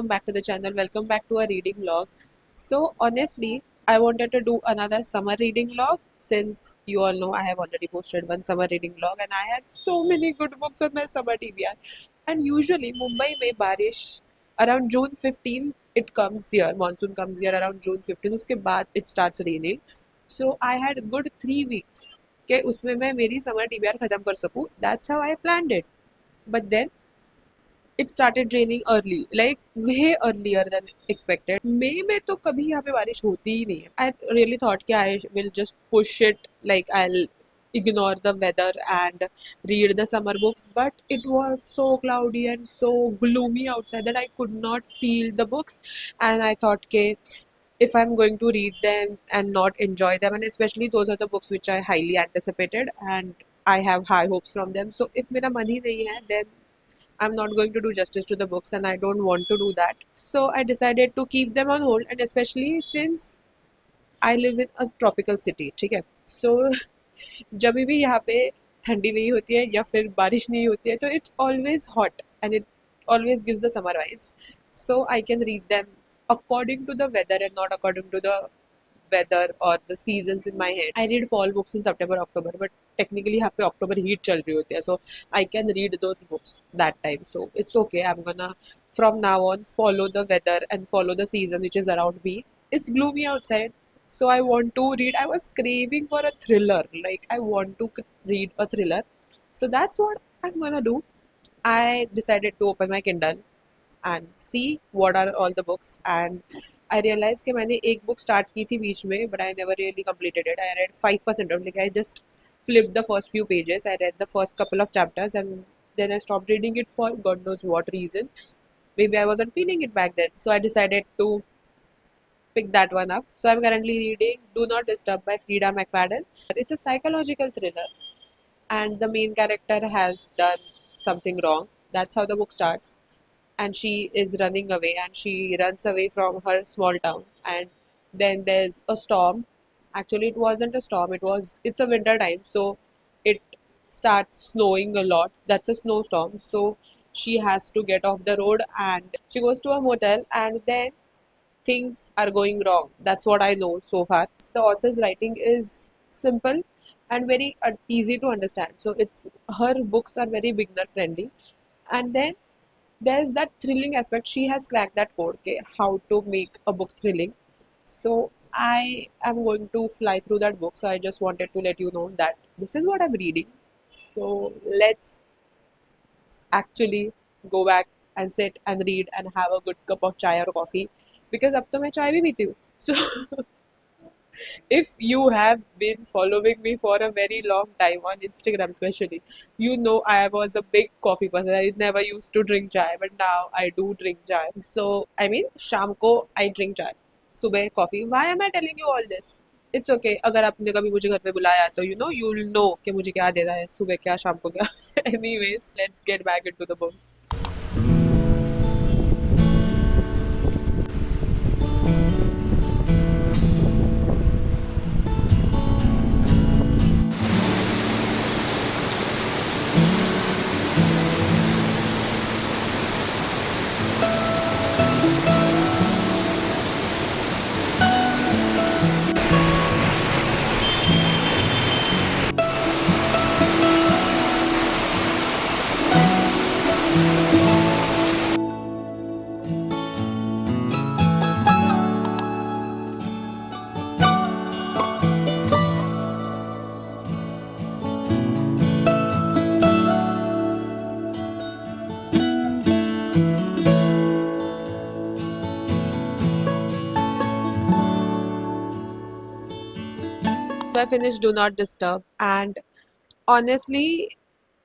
welcome back to the channel. Welcome back to a reading vlog. So honestly, I wanted to do another summer reading vlog since you all know I have already posted one summer reading vlog and I have so many good books on my summer TBR. And usually Mumbai में बारिश around June 15 it comes here. Monsoon comes here around June 15. उसके बाद it starts raining. So I had good 3 weeks के उसमें मैं मेरी summer TBR खत्म कर सकूँ. That's how I planned it. But then it started raining early, like way earlier than expected. मई में तो कभी यहाँ पे बारिश होती ही नहीं है. I really thought कि I will just push it, like I'll ignore the weather and read the summer books, but it was so cloudy and so gloomy outside that I could not feel the books. And I thought कि if I'm going to read them and not enjoy them, and especially those are the books which I highly anticipated and I have high hopes from them, so if मेरा मन ही नहीं है then I'm not going to do justice to the books and I don't want to do that. So I decided to keep them on hold, and especially since I live in a tropical city, ठीक है. So जब भी यहाँ पे ठंडी नहीं होती है या फिर बारिश नहीं होती है तो it's always hot and it always gives the summer vibes. So I can read them according to the weather and not according to the weather or the seasons in my head. I read fall books in September, October, but technically यहाँ पे October heat चल रही होती है, so I can read those books that time. So it's okay. I'm gonna from now on follow the weather and follow the season which is around me. It's gloomy outside, so I want to read. I was craving for a thriller. Like I want to read a thriller. So that's what I'm gonna do. I decided to open my Kindle and see what are all the books, and I realized कि मैंने एक book start की थी बीच में, but I never really completed it. I read 5% of, like I just flipped the first few pages. I read the first couple of chapters and then I stopped reading it for God knows what reason. Maybe I wasn't feeling it back then. So I decided to pick that one up. So I'm currently reading Do Not Disturb by Frida McFadden. It's a psychological thriller and the main character has done something wrong. That's how the book starts, and she is running away and she runs away from her small town, and then there's a storm. Actually it wasn't a storm, it's a winter time, so it starts snowing a lot. That's a snowstorm, so she has to get off the road and she goes to a motel, and then things are going wrong. That's what I know so far. The author's writing is simple and very easy to understand, so it's her books are very beginner friendly. And then there's that thrilling aspect. She has cracked that code, okay, how to make a book thrilling. So I am going to fly through that book, so I just wanted to let you know that this is what I'm reading. So let's actually go back and sit and read and have a good cup of chai or coffee, because अब तो मैं चाय भी पीती हूँ. So if you have been following me for a very long time on Instagram especially, you know I was a big coffee person. I never used to drink chai, but now I do drink chai. So I mean शाम को I drink chai, सुबह coffee. Why am I telling you all this? It's okay. अगर आपने कभी मुझे घर पे बुलाया तो you'll know कि मुझे क्या देना है, सुबह क्या शाम को क्या. Anyways, let's get back into the book. So I finished Do Not Disturb, and honestly,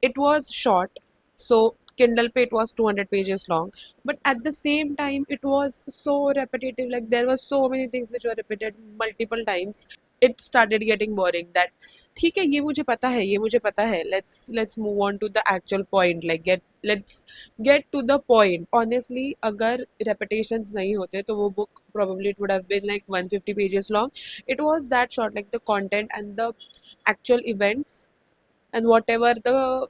it was short. So Kindle पे it was 200 pages long, but at the same time it was so repetitive. Like there were so many things which were repeated multiple times. It started getting boring. That ठीक है, ये मुझे पता है, ये मुझे पता है. Let's move on to the actual point. Like let's get to the point. Honestly, अगर repetitions नहीं होते तो वो book probably it would have been like 150 pages long. It was that short. Like the content and the actual events and whatever the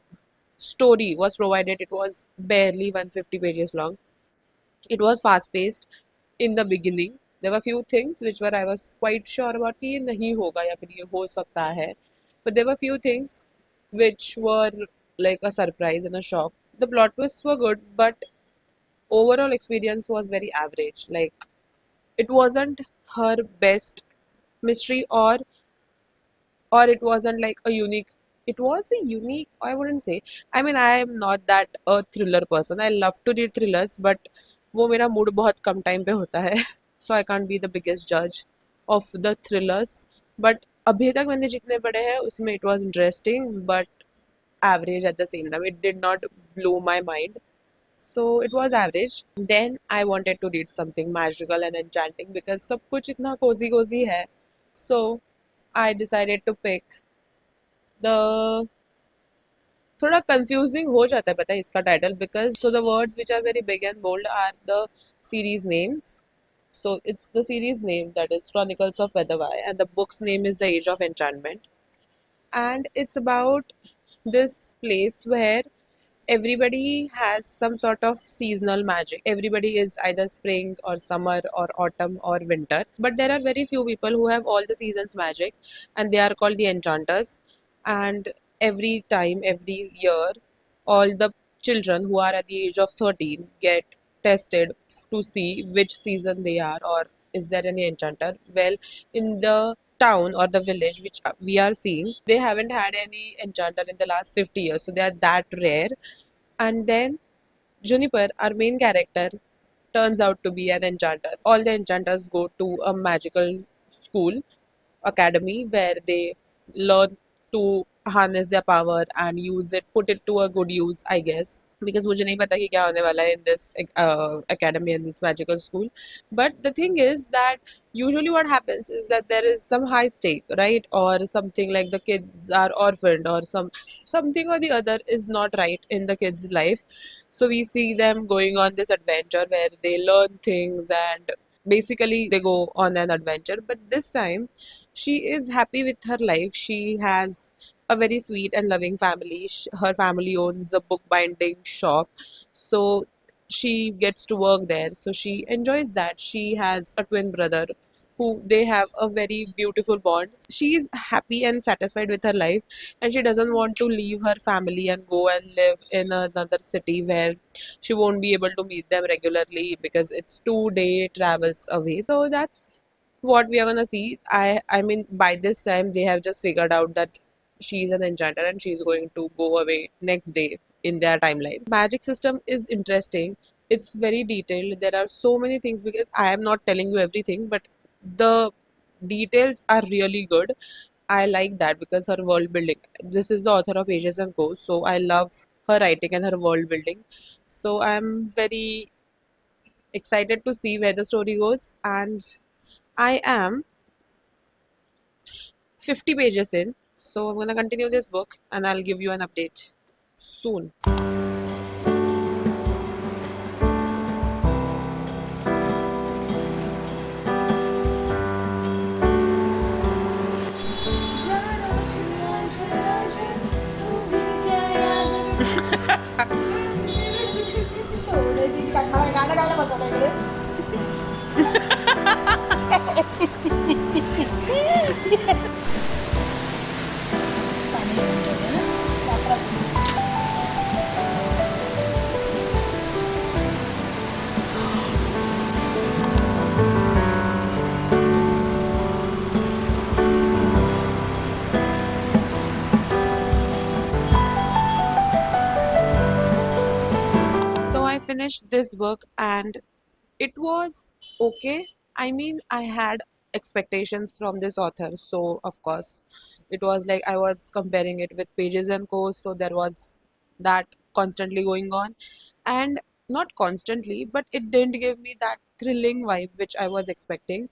story was provided, it was barely 150 pages long. It was fast paced in the beginning. There were few things which were I was quite sure about कि ये नहीं होगा या फिर ये हो सकता है. But there were few things which were like a surprise and a shock. The plot twists were good, but overall experience was very average. Like it wasn't her best mystery, or it wasn't like a unique. It was a unique, I wouldn't say. I mean, I am not that a thriller person. I love to read thrillers, but वो मेरा mood बहुत कम time पे होता है. So I can't be the biggest judge of the thrillers. But अभी तक मैंने जितने पढ़े हैं उसमें it was interesting but average at the same time. It did not blow my mind. So it was average. Then I wanted to read something magical and enchanting because सब कुछ इतना cozy cozy है. So I decided to pick the थोड़ा confusing हो जाता है पता है इसका title because so the words which are very big and bold are the series names. So it's the series name that is Chronicles of Weatherby and the book's name is The Age of Enchantment. And it's about this place where everybody has some sort of seasonal magic. Everybody is either spring or summer or autumn or winter. But there are very few people who have all the seasons magic and they are called the enchanters. And every time, every year, all the children who are at the age of 13 get tested to see which season they are or is there any enchanter. Well, in the town or the village which we are seeing, they haven't had any enchanter in the last 50 years, so they are that rare. And then Juniper, our main character, turns out to be an enchanter. All the enchanters go to a magical school, academy, where they learn to harness their power and use it, put it to a good use, I guess. Because मुझे नहीं पता कि क्या होने वाला है in this academy and this magical school. But the thing is that usually what happens is that there is some high stake, right? Or something like the kids are orphaned or something or the other is not right in the kids' life. So we see them going on this adventure where they learn things and basically they go on an adventure. But this time she is happy with her life. She has a very sweet and loving family. Her family owns a bookbinding shop, so she gets to work there. So she enjoys that. She has a twin brother who they have a very beautiful bond. She is happy and satisfied with her life, and she doesn't want to leave her family and go and live in another city where she won't be able to meet them regularly because it's 2 day travels away. So that's what we are gonna see. I mean by this time they have just figured out that she's an enchanter and she's going to go away next day in their timeline. Magic system is interesting. It's very detailed. There are so many things because I am not telling you everything, but the details are really good. I like that because her world building. This is the author of Ages and Co. So I love her writing and her world building. So I'm very excited to see where the story goes. And I am 50 pages in. So I'm gonna continue this book and I'll give you an update soon. गाणं गायला बसवलं इकडे पाणी घेऊन ठेवलं ना वापरात. So I finished this book and it was okay. I mean, I had expectations from this author, so of course, it was like I was comparing it with Pages and Co. So there was that constantly going on, and not constantly, but it didn't give me that thrilling vibe which I was expecting,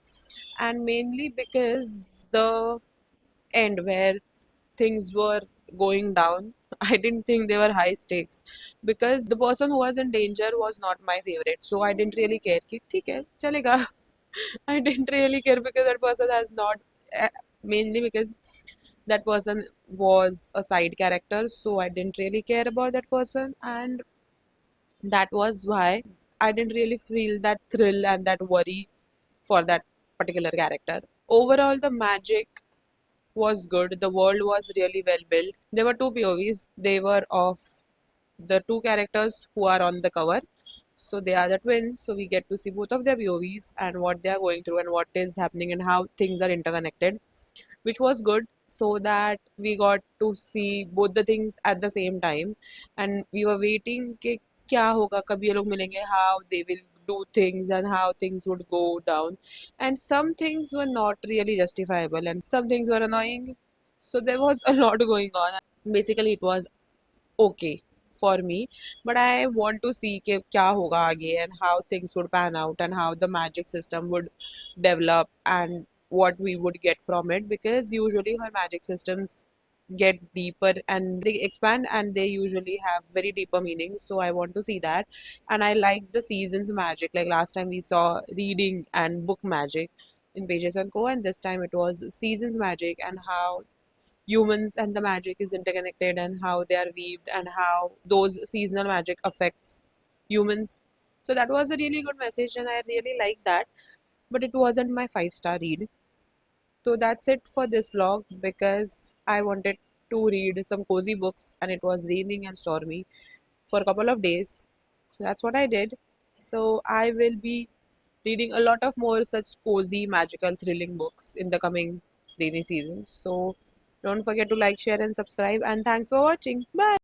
and mainly because the end where things were going down, I didn't think they were high stakes because the person who was in danger was not my favorite. So I didn't really care. कि ठीक है चलेगा. I didn't really care because that person has not, mainly because that person was a side character. So I didn't really care about that person, and that was why. I didn't really feel that thrill and that worry for that particular character. Overall, the magic was good. The world was really well built. There were two POVs. They were of the two characters who are on the cover. So they are the twins. So we get to see both of their POVs and what they are going through and what is happening and how things are interconnected, which was good so that we got to see both the things at the same time, and we were waiting कि क्या होगा, कब ये लोग मिलेंगे, how they will do things and how things would go down, and some things were not really justifiable and some things were annoying, so there was a lot going on. Basically it was okay for me, but I want to see कि क्या होगा आगे and how things would pan out and how the magic system would develop and what we would get from it, because usually her magic systems get deeper and they expand and they usually have very deeper meanings, so I want to see that. And I like the seasons magic, like last time we saw reading and book magic in Pages and Co, and this time it was seasons magic and how humans and the magic is interconnected and how they are weaved and how those seasonal magic affects humans. So that was a really good message and I really liked that, but it wasn't my 5-star read. So that's it for this vlog, because I wanted to read some cozy books and it was raining and stormy for a couple of days. So that's what I did. So I will be reading a lot of more such cozy, magical, thrilling books in the coming rainy season. So don't forget to like, share, and subscribe. And thanks for watching. Bye.